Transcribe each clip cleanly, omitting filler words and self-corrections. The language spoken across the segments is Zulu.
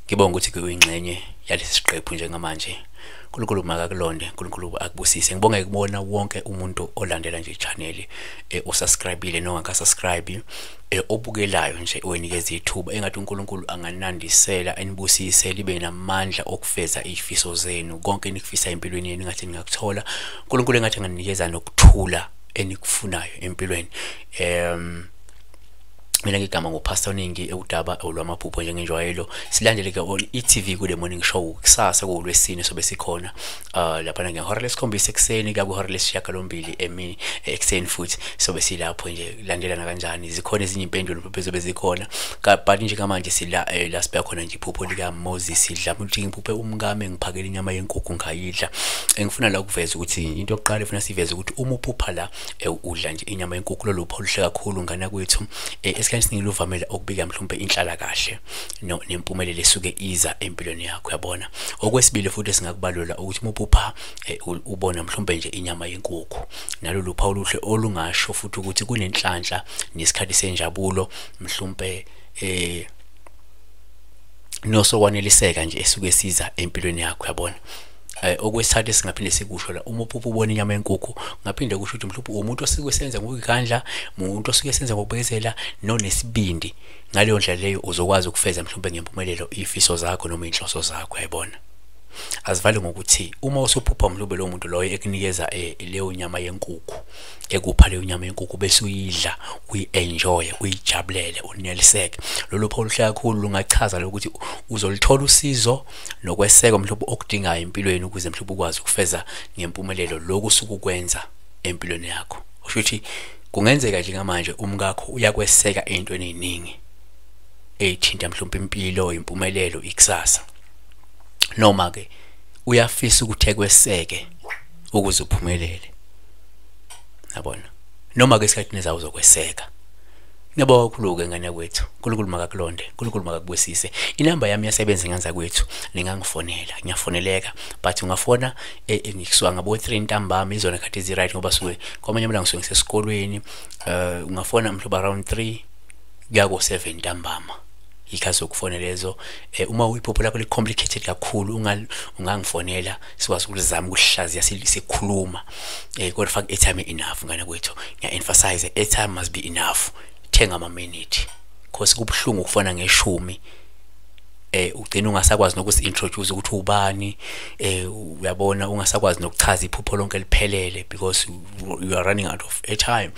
Ngibonga ukuthi kuyingxenye yalesi siqephu njengamanje. uNkulunkulu makakulonde, uNkulunkulu akubusise. Ngibonga ukubona wonke umuntu olandela nje i-channel osubscribeile nongakasubscribe obukelayo nje owenikeza ithuba engathi uNkulunkulu anganandisela enibusise libe namandla okufeza izifiso zenu. Konke enikufisa empilweni yenu ngathi ningakuthola. uNkulunkulu engathi anganikeza nokuthula enikufunayo empilweni. Mina ngigama ngoPastor WeNingi udaba olwamaphupho njengenjwayelo. Silandele ke on e-TV kule morning show kusasa kuLwesine sobe sikhona lapha ngehora lesikhombisa ekseni ka kuhora lesishiyagalombili emini ekseni futhi sobe silapho nje landelana kanjani. Zikhona ezinye impendulo phezulu bezikhona but nje kamanje sila la sibeka khona nje iphupho lika Moses sidla ukuthi ngiphuphe umngame ngiphakela inyama yenkukhu ngayidla. Engifuna la ukuveza ukuthi into yokuqala efuna siveze ukuthi uma uphupha la udla nje inyama yenkukhu lolu phupho luhle kakhulu ngana kwethu. Esikhathi siningi uvamela ukubika mhlawumbe inhlala kahle nempumelelo esuke iza empilweni yakho yabona. Okwesibili futhi singakubalula ukuthi uphupha ubona mhlawumbe nje inyama yenkukhu nalolu phawu luhle olungasho futhi ukuthi kunenhlanhla nesikhathi senjabulo mhlawumbe nosokwaneliseka nje esuke siza empilweni yakho yabona. Okwesithathu singaphinde sikusho la uma uphupha ubona inyama yenkukhu ngaphinde kusho ukuthi mhlawumbe umuntu osuke senza ngokukhandla, umuntu osuke senza ngokubekezela nonesibindi. Ngaleyo ndlela leyo uzokwazi ukufeza mhlawumbe ngempumelelo izifiso zakho noma inhloso zakho yabona. Asivale ngokuthi uma usuphupha mhlawumbe lo muntu loyo ekunikeza leyo nyama yenkukhu ekupha leyo nyama yenkukhu bese uyidla uyi-enjoy uyijabulele uneliseke, lolu phawu luhle kakhulu lungachaza ukuthi uzolithola usizo nokweseka mhlawumbe okudingayo empilweni ukuze mhlawumbe ukwazi ukufeza ngempumelelo lokhu usukukwenza empilweni yakho. Usho ukuthi kungenzeka nje ngamanje umkakho uyakweseka ezintweni eziningi ethinta mhlawumbe impilo, impumelelo, ikusasa, noma ke uyafisa ukuthi ekweseke ukuze uphumelele yabona, noma ke isikhathini zawo uzokweseka. Ngiyabonga kakhulu ke ngane kwethu, uNkulunkulu makakulonde, uNkulunkulu makakubusise. Inamba yami yasebenza ngenza kwethu ningangifonela, ngiyafoneleka but ungafona ngikusuka ngabo 3 ntambama izona khathi ezi-right ngoba suke kwamanye amalanga ngisuke ngisesikolweni. Ungafona mhlawumbe around 3 kuya ko 7 ntambama ikhaso ukufonela lezo. Uma iphupho lakho li-complicated kakhulu ungangifonela sikwazi ukulizama ukuhlaziya sikhuluma kodwa faka airtime enough ngane kwethu. Ngiya-emphasize airtime must be enough. Thenga ama-minute because kubhlungu ukufona ngeshumi ugcina ungasakwazi nokusi-introduce ukuthi ubani, uyabona ungasakwazi nokuchaza iphupho lonke liphelele because you are running out of airtime.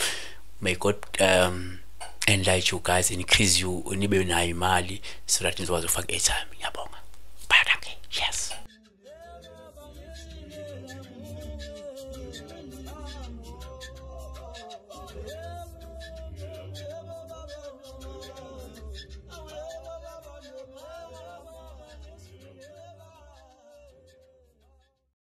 May God enlarge you guys, increase you, nibe nayo imali so that nizokwazi ukufaka airtime. Ngiyabonga. Bye, yes.